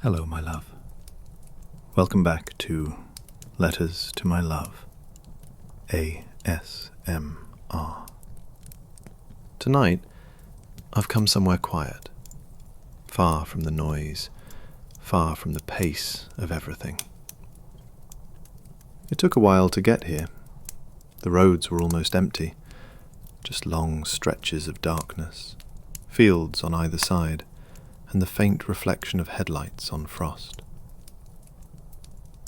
Hello, my love. Welcome back to Letters to My Love, ASMR. Tonight, I've come somewhere quiet, far from the noise, far from the pace of everything. It took a while to get here. The roads were almost empty, just long stretches of darkness, fields on either side, and the faint reflection of headlights on frost.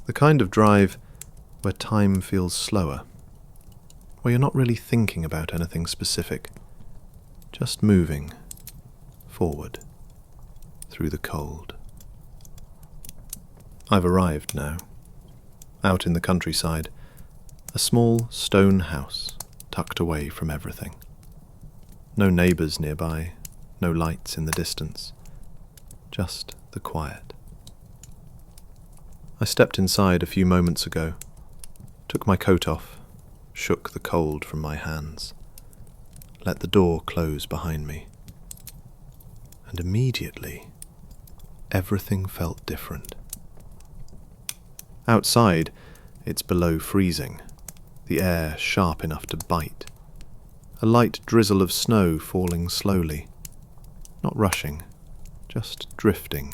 The kind of drive where time feels slower, where you're not really thinking about anything specific, just moving forward through the cold. I've arrived now, out in the countryside, a small stone house tucked away from everything. No neighbours nearby, no lights in the distance. Just the quiet. I stepped inside a few moments ago, took my coat off, shook the cold from my hands, let the door close behind me, and immediately everything felt different. Outside, it's below freezing, the air sharp enough to bite, a light drizzle of snow falling slowly, not rushing, just drifting,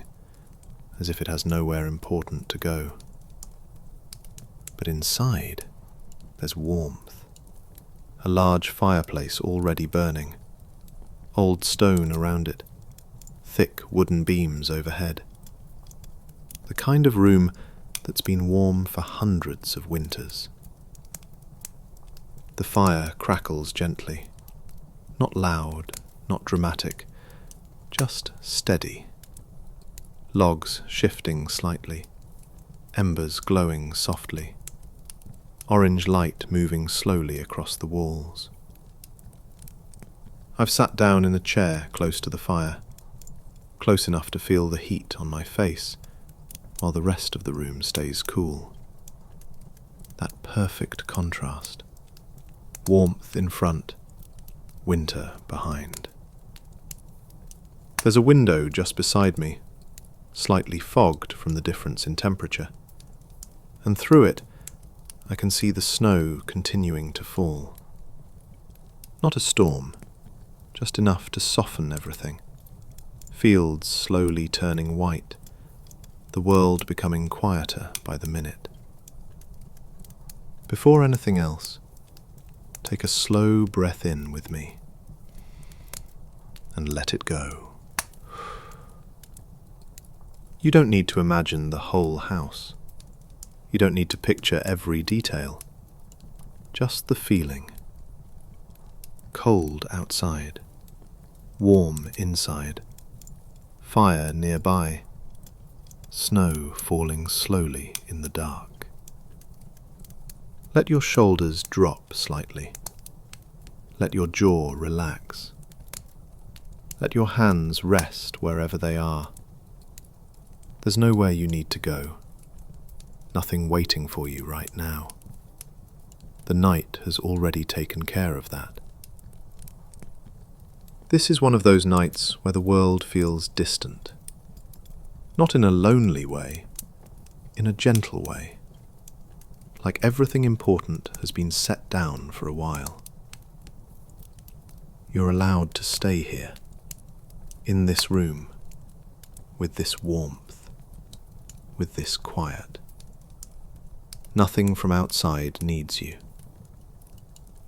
as if it has nowhere important to go. But inside, there's warmth. A large fireplace already burning, old stone around it, thick wooden beams overhead. The kind of room that's been warm for hundreds of winters. The fire crackles gently, not loud, not dramatic, just steady. Logs shifting slightly, embers glowing softly, orange light moving slowly across the walls. I've sat down in a chair close to the fire, close enough to feel the heat on my face, while the rest of the room stays cool. That perfect contrast. Warmth in front, winter behind. There's a window just beside me, slightly fogged from the difference in temperature, and through it I can see the snow continuing to fall. Not a storm, just enough to soften everything. Fields slowly turning white, the world becoming quieter by the minute. Before anything else, take a slow breath in with me, and let it go. You don't need to imagine the whole house. You don't need to picture every detail. Just the feeling. Cold outside. Warm inside. Fire nearby. Snow falling slowly in the dark. Let your shoulders drop slightly. Let your jaw relax. Let your hands rest wherever they are. There's nowhere you need to go. Nothing waiting for you right now. The night has already taken care of that. This is one of those nights where the world feels distant. Not in a lonely way, in a gentle way. Like everything important has been set down for a while. You're allowed to stay here, in this room, with this warmth, with this quiet. Nothing from outside needs you.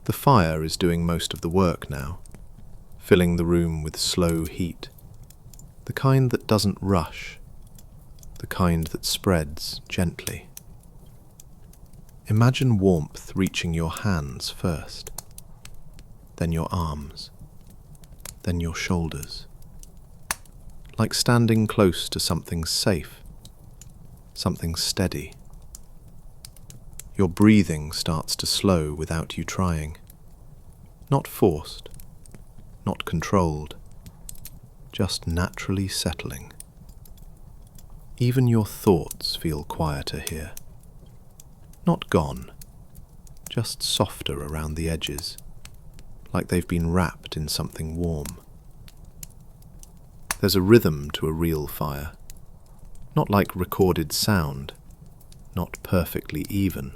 The fire is doing most of the work now, filling the room with slow heat, the kind that doesn't rush, the kind that spreads gently. Imagine warmth reaching your hands first, then your arms, then your shoulders, like standing close to something safe, something steady. Your breathing starts to slow without you trying. Not forced, not controlled, just naturally settling. Even your thoughts feel quieter here. Not gone, just softer around the edges, like they've been wrapped in something warm. There's a rhythm to a real fire. Not like recorded sound, not perfectly even.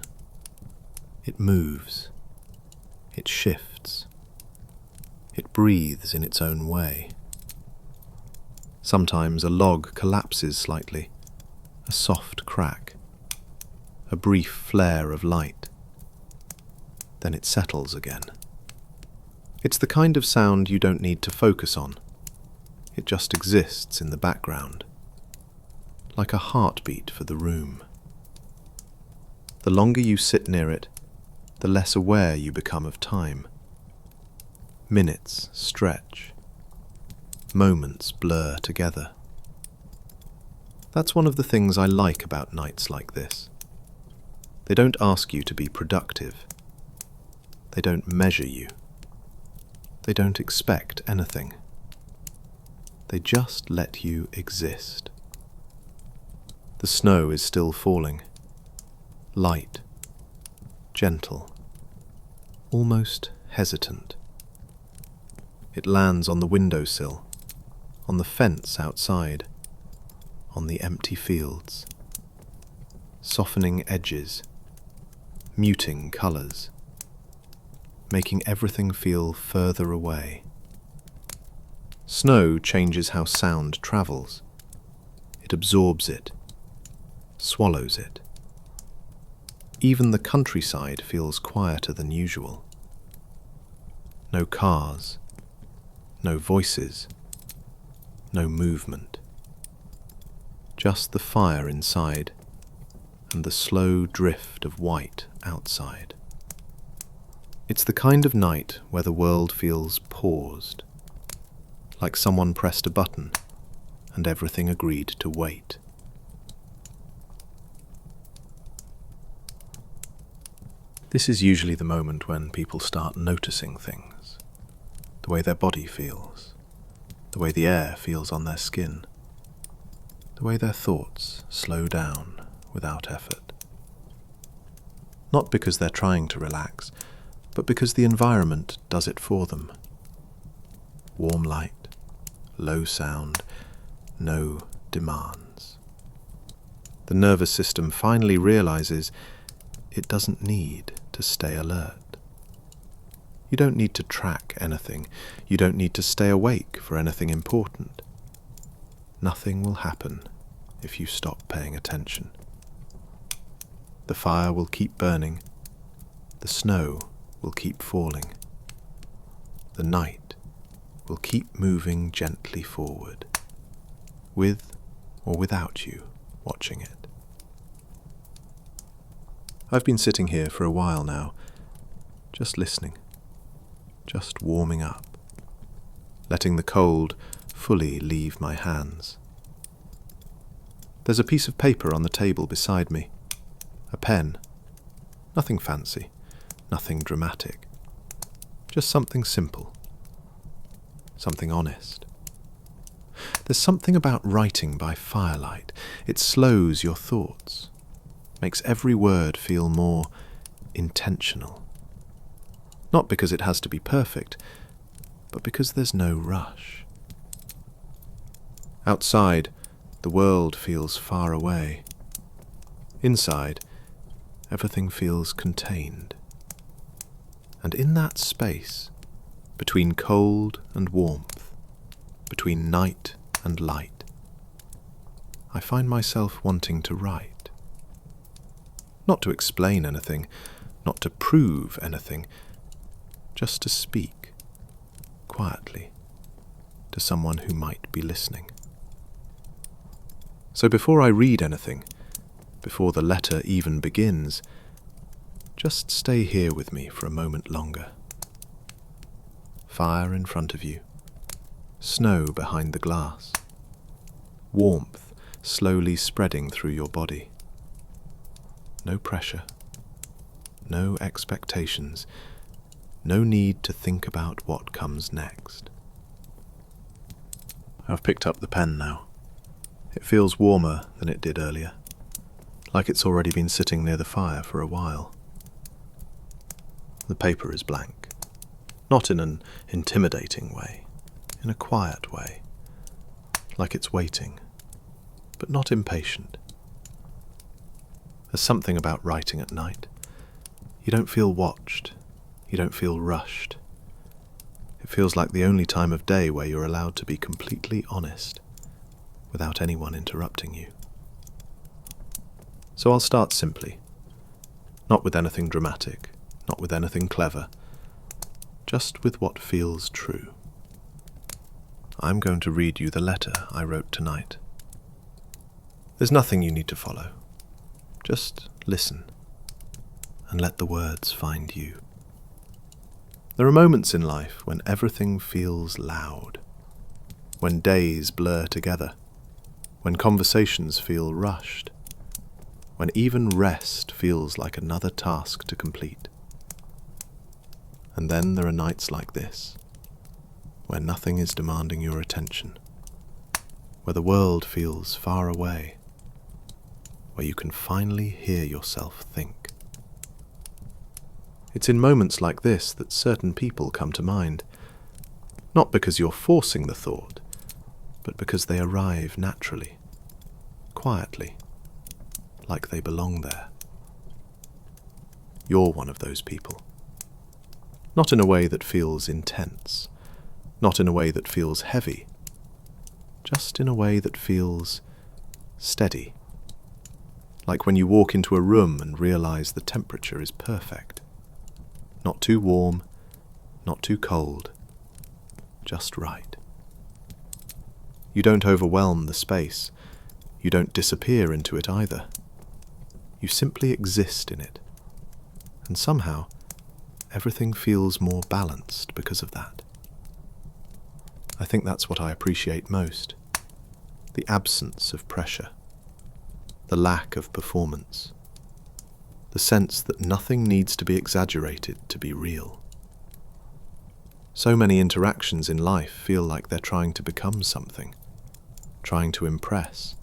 It moves. It shifts. It breathes in its own way. Sometimes a log collapses slightly, a soft crack, a brief flare of light. Then it settles again. It's the kind of sound you don't need to focus on. It just exists in the background, like a heartbeat for the room. The longer you sit near it, the less aware you become of time. Minutes stretch. Moments blur together. That's one of the things I like about nights like this. They don't ask you to be productive. They don't measure you. They don't expect anything. They just let you exist. The snow is still falling. Light. Gentle. Almost hesitant. It lands on the windowsill, on the fence outside, on the empty fields. Softening edges, muting colours, making everything feel further away. Snow changes how sound travels. It absorbs it, swallows it. Even the countryside feels quieter than usual. No cars, no voices, no movement. Just the fire inside and the slow drift of white outside. It's the kind of night where the world feels paused, like someone pressed a button and everything agreed to wait. This is usually the moment when people start noticing things, the way their body feels, the way the air feels on their skin, the way their thoughts slow down without effort. Not because they're trying to relax, but because the environment does it for them. Warm light, low sound, no demands. The nervous system finally realizes it doesn't need to stay alert. You don't need to track anything. You don't need to stay awake for anything important. Nothing will happen if you stop paying attention. The fire will keep burning. The snow will keep falling. The night will keep moving gently forward, with or without you watching it. I've been sitting here for a while now, just listening, just warming up, letting the cold fully leave my hands. There's a piece of paper on the table beside me, a pen, nothing fancy, nothing dramatic, just something simple, something honest. There's something about writing by firelight. It slows your thoughts, makes every word feel more intentional. Not because it has to be perfect, but because there's no rush. Outside, the world feels far away. Inside, everything feels contained. And in that space, between cold and warmth, between night and light, I find myself wanting to write. Not to explain anything, not to prove anything, just to speak, quietly, to someone who might be listening. So before I read anything, before the letter even begins, just stay here with me for a moment longer. Fire in front of you, snow behind the glass, warmth slowly spreading through your body. No pressure, no expectations, no need to think about what comes next. I've picked up the pen now. It feels warmer than it did earlier, like it's already been sitting near the fire for a while. The paper is blank, not in an intimidating way, in a quiet way, like it's waiting, but not impatient. There's something about writing at night. You don't feel watched. You don't feel rushed. It feels like the only time of day where you're allowed to be completely honest, without anyone interrupting you. So I'll start simply. Not with anything dramatic, not with anything clever, just with what feels true. I'm going to read you the letter I wrote tonight. There's nothing you need to follow. Just listen, and let the words find you. There are moments in life when everything feels loud, when days blur together, when conversations feel rushed, when even rest feels like another task to complete. And then there are nights like this, where nothing is demanding your attention, where the world feels far away, where you can finally hear yourself think. It's in moments like this that certain people come to mind, not because you're forcing the thought, but because they arrive naturally, quietly, like they belong there. You're one of those people. Not in a way that feels intense, not in a way that feels heavy, just in a way that feels steady. Like when you walk into a room and realize the temperature is perfect. Not too warm, not too cold, just right. You don't overwhelm the space. You don't disappear into it either. You simply exist in it. And somehow, everything feels more balanced because of that. I think that's what I appreciate most. The absence of pressure. The lack of performance. The sense that nothing needs to be exaggerated to be real. So many interactions in life feel like they're trying to become something, trying to impress,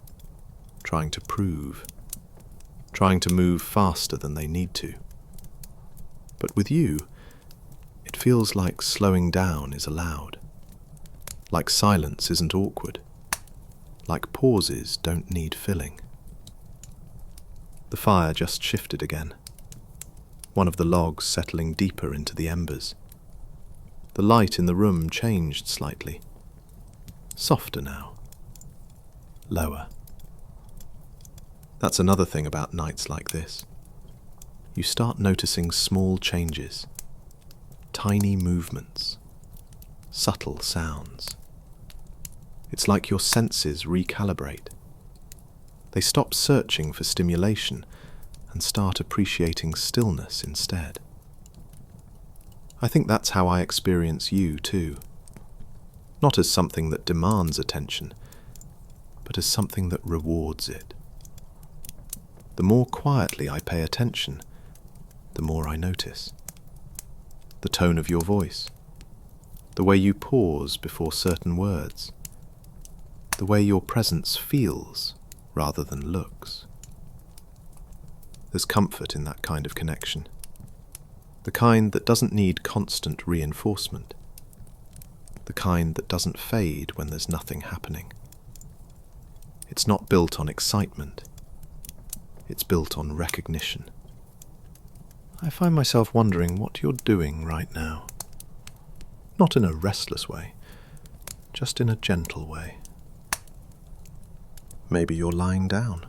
trying to prove, trying to move faster than they need to. But with you, it feels like slowing down is allowed, like silence isn't awkward, like pauses don't need filling. The fire just shifted again, one of the logs settling deeper into the embers. The light in the room changed slightly, softer now, lower. That's another thing about nights like this. You start noticing small changes, tiny movements, subtle sounds. It's like your senses recalibrate. They stop searching for stimulation and start appreciating stillness instead. I think that's how I experience you too. Not as something that demands attention, but as something that rewards it. The more quietly I pay attention, the more I notice. The tone of your voice, the way you pause before certain words, the way your presence feels rather than looks. There's comfort in that kind of connection, the kind that doesn't need constant reinforcement, the kind that doesn't fade when there's nothing happening. It's not built on excitement, it's built on recognition. I find myself wondering what you're doing right now. Not in a restless way, just in a gentle way. Maybe you're lying down.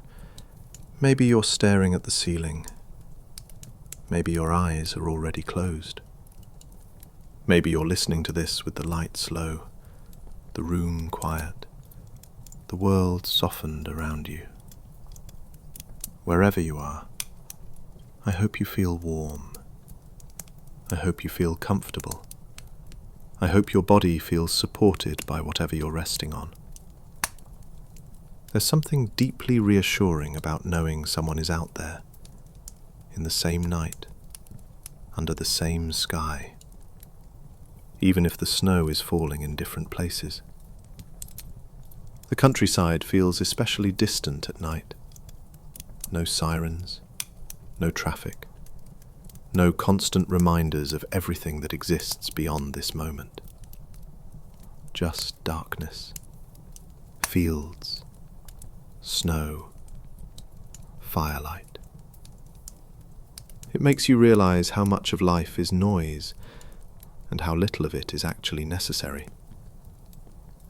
Maybe you're staring at the ceiling. Maybe your eyes are already closed. Maybe you're listening to this with the lights low, the room quiet, the world softened around you. Wherever you are, I hope you feel warm. I hope you feel comfortable. I hope your body feels supported by whatever you're resting on. There's something deeply reassuring about knowing someone is out there, in the same night, under the same sky, even if the snow is falling in different places. The countryside feels especially distant at night. No sirens, no traffic, no constant reminders of everything that exists beyond this moment. Just darkness, fields, snow, firelight. It makes you realize how much of life is noise and how little of it is actually necessary.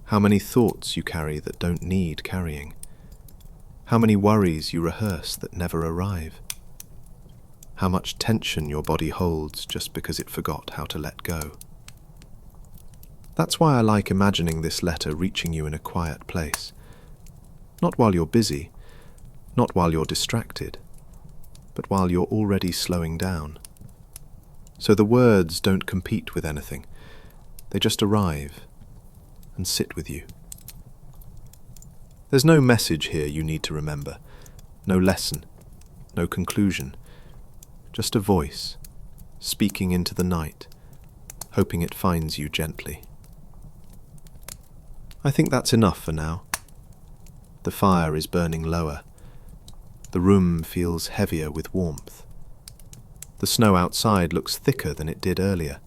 How many thoughts you carry that don't need carrying. How many worries you rehearse that never arrive. How much tension your body holds just because it forgot how to let go. That's why I like imagining this letter reaching you in a quiet place. Not while you're busy, not while you're distracted, but while you're already slowing down. So the words don't compete with anything. They just arrive and sit with you. There's no message here you need to remember, no lesson, no conclusion, just a voice speaking into the night, hoping it finds you gently. I think that's enough for now. The fire is burning lower. The room feels heavier with warmth. The snow outside looks thicker than it did earlier.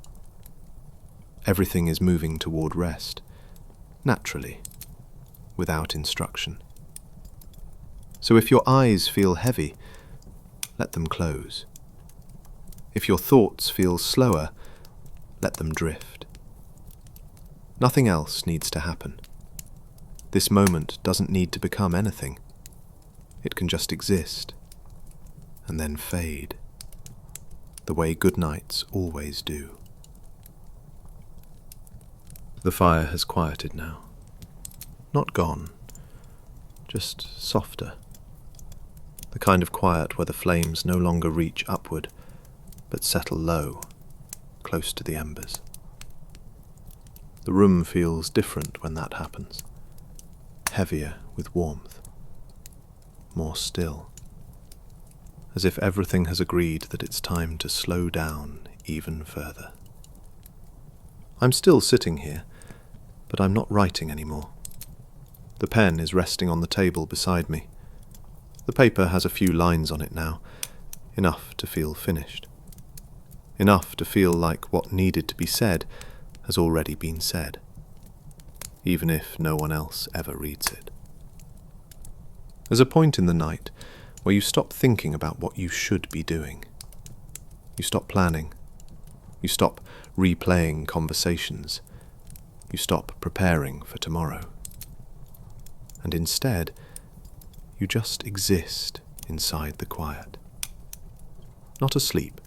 Everything is moving toward rest, naturally, without instruction. So if your eyes feel heavy, let them close. If your thoughts feel slower, let them drift. Nothing else needs to happen. This moment doesn't need to become anything. It can just exist, and then fade, the way good nights always do. The fire has quieted now. Not gone, just softer. The kind of quiet where the flames no longer reach upward, but settle low, close to the embers. The room feels different when that happens. Heavier with warmth. More still. As if everything has agreed that it's time to slow down even further. I'm still sitting here, but I'm not writing anymore. The pen is resting on the table beside me. The paper has a few lines on it now, enough to feel finished. Enough to feel like what needed to be said has already been said, even if no one else ever reads it. There's a point in the night where you stop thinking about what you should be doing. You stop planning. You stop replaying conversations. You stop preparing for tomorrow. And instead, you just exist inside the quiet. Not asleep.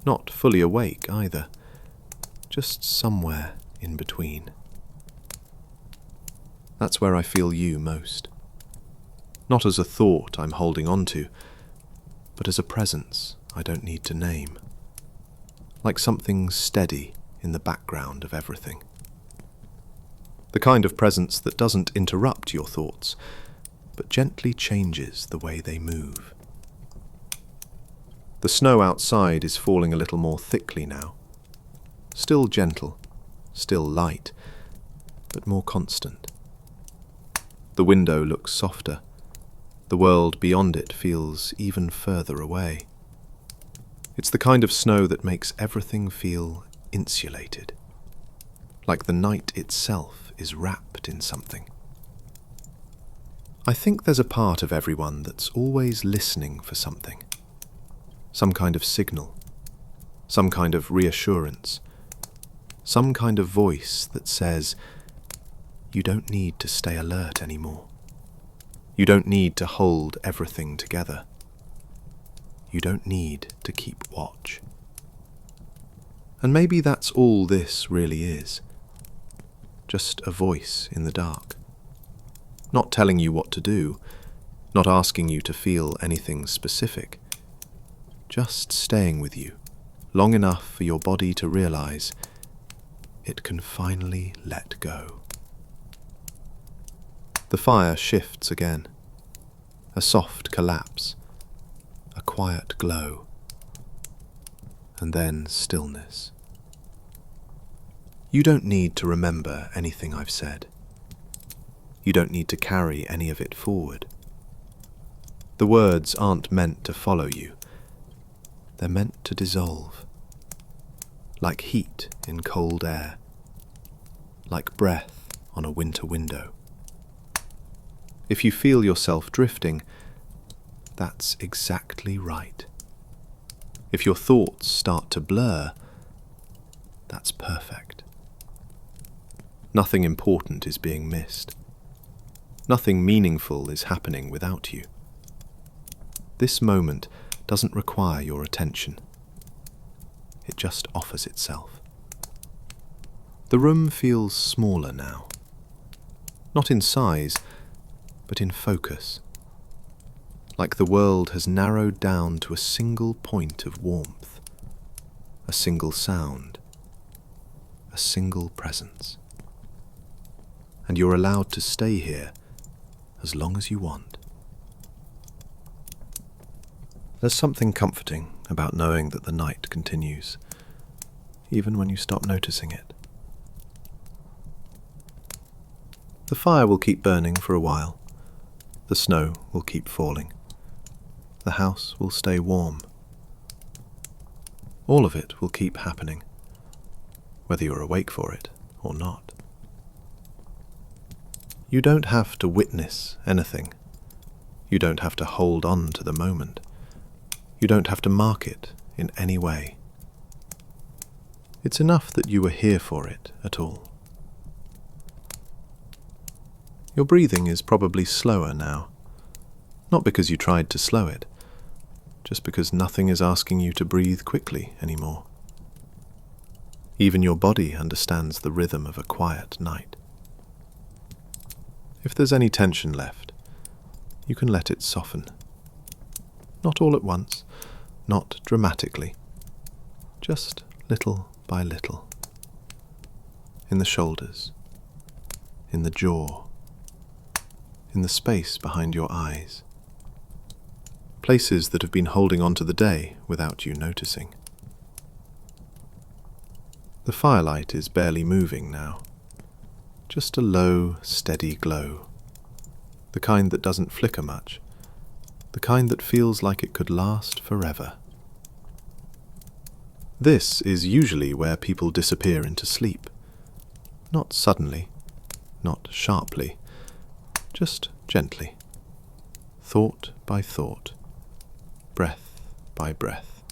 Not fully awake either. Just somewhere in between. That's where I feel you most. Not as a thought I'm holding on to, but as a presence I don't need to name. Like something steady in the background of everything. The kind of presence that doesn't interrupt your thoughts, but gently changes the way they move. The snow outside is falling a little more thickly now. Still gentle, still light, but more constant. The window looks softer. The world beyond it feels even further away. It's the kind of snow that makes everything feel insulated. Like the night itself is wrapped in something. I think there's a part of everyone that's always listening for something. Some kind of signal. Some kind of reassurance. Some kind of voice that says, you don't need to stay alert anymore. You don't need to hold everything together. You don't need to keep watch. And maybe that's all this really is. Just a voice in the dark. Not telling you what to do, not asking you to feel anything specific. Just staying with you, long enough for your body to realize it can finally let go. The fire shifts again. A soft collapse. A quiet glow. And then stillness. You don't need to remember anything I've said. You don't need to carry any of it forward. The words aren't meant to follow you. They're meant to dissolve. Like heat in cold air. Like breath on a winter window. If you feel yourself drifting, that's exactly right. If your thoughts start to blur, that's perfect. Nothing important is being missed. Nothing meaningful is happening without you. This moment doesn't require your attention. It just offers itself. The room feels smaller now. Not in size, but in focus. Like the world has narrowed down to a single point of warmth, a single sound, a single presence. And you're allowed to stay here as long as you want. There's something comforting about knowing that the night continues, even when you stop noticing it. The fire will keep burning for a while. The snow will keep falling. The house will stay warm. All of it will keep happening, whether you're awake for it or not. You don't have to witness anything. You don't have to hold on to the moment. You don't have to mark it in any way. It's enough that you were here for it at all. Your breathing is probably slower now, not because you tried to slow it, just because nothing is asking you to breathe quickly anymore. Even your body understands the rhythm of a quiet night. If there's any tension left, you can let it soften. Not all at once, not dramatically, just little by little. In the shoulders, in the jaw, in the space behind your eyes. Places that have been holding on to the day without you noticing. The firelight is barely moving now. Just a low, steady glow. The kind that doesn't flicker much. The kind that feels like it could last forever. This is usually where people disappear into sleep. Not suddenly, not sharply, just gently. Thought by thought, breath by breath.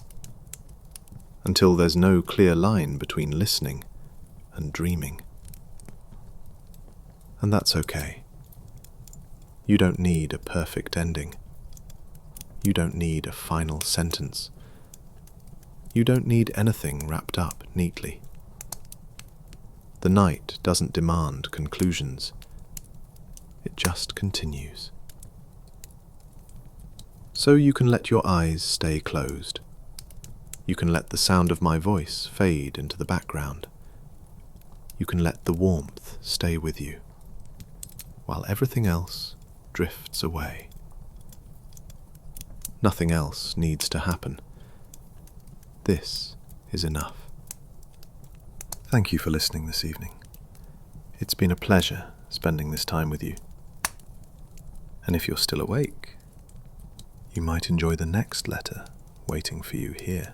Until there's no clear line between listening and dreaming. And that's okay. You don't need a perfect ending. You don't need a final sentence. You don't need anything wrapped up neatly. The night doesn't demand conclusions. It just continues. So you can let your eyes stay closed. You can let the sound of my voice fade into the background. You can let the warmth stay with you, while everything else drifts away. Nothing else needs to happen. This is enough. Thank you for listening this evening. It's been a pleasure spending this time with you. And if you're still awake, you might enjoy the next letter waiting for you here.